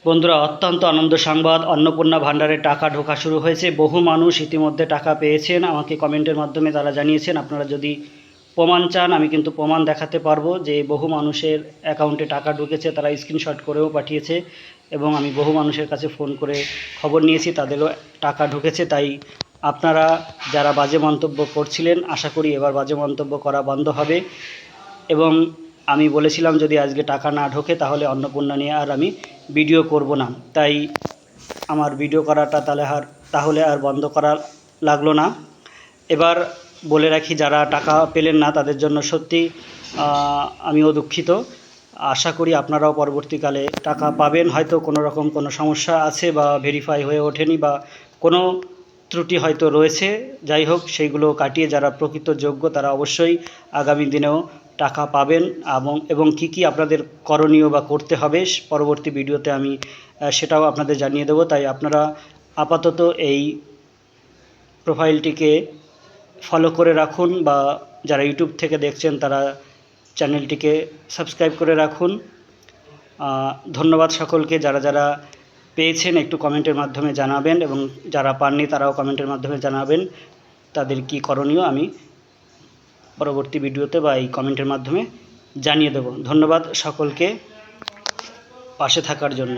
বন্ধুরা, অত্যন্ত আনন্দ সংবাদ, অন্নপূর্ণা ভাণ্ডারে টাকা ঢোকা শুরু হয়েছে। বহু মানুষ ইতিমধ্যে টাকা পেয়েছেন, আমাকে কমেন্টের মাধ্যমে তারা জানিয়েছেন। আপনারা যদি প্রমাণ চান, আমি কিন্তু প্রমাণ দেখাতে পারবো যে বহু মানুষের অ্যাকাউন্টে টাকা ঢুকেছে, তারা স্ক্রিনশট করেও পাঠিয়েছে এবং আমি বহু মানুষের কাছে ফোন করে খবর নিয়েছি, তাদেরও টাকা ঢুকেছে। তাই আপনারা যারা বাজে মন্তব্য করছিলেন, আশা করি এবার বাজে মন্তব্য করা বন্ধ হবে। এবং আমি বলেছিলাম যদি আজকে টাকা না ঢোকে তাহলে অন্নপূর্ণা নিয়ে আর আমি ভিডিও করব না। তাই আমার ভিডিও করাটা তাহলে আর বন্ধ করা লাগলো না। এবার বলে রাখি, যারা টাকা পেলেন না তাদের জন্য সত্যি আমিও দুঃখিত। আশা করি আপনারাও পরবর্তীকালে টাকা পাবেন। হয়তো কোনো রকম কোনো সমস্যা আছে বা ভেরিফাই হয়ে ওঠেনি বা কোনো ত্রুটি হয়তো রয়েছে। যাই হোক, সেইগুলো কাটিয়ে যারা প্রকৃত যোগ্য তারা অবশ্যই আগামী দিনেও টাকা পাবেন। এবং কী কী আপনাদের করণীয় বা করতে হবে পরবর্তী ভিডিওতে আমি সেটাও আপনাদের জানিয়ে দেবো। তাই আপনারা আপাতত এই প্রোফাইলটিকে ফলো করে রাখুন, বা যারা ইউটিউব থেকে দেখছেন তারা চ্যানেলটিকে সাবস্ক্রাইব করে রাখুন। ধন্যবাদ সকলকে। যারা যারা পেয়েছেন একটু কমেন্টের মাধ্যমে জানাবেন, এবং যারা পাননি তারাও কমেন্টের মাধ্যমে জানাবেন তাদের কী করণীয়, আমি পরবর্তী ভিডিওতে বা এই কমেন্টের মাধ্যমে জানিয়ে দেব। ধন্যবাদ সকলকে পাশে থাকার জন্য।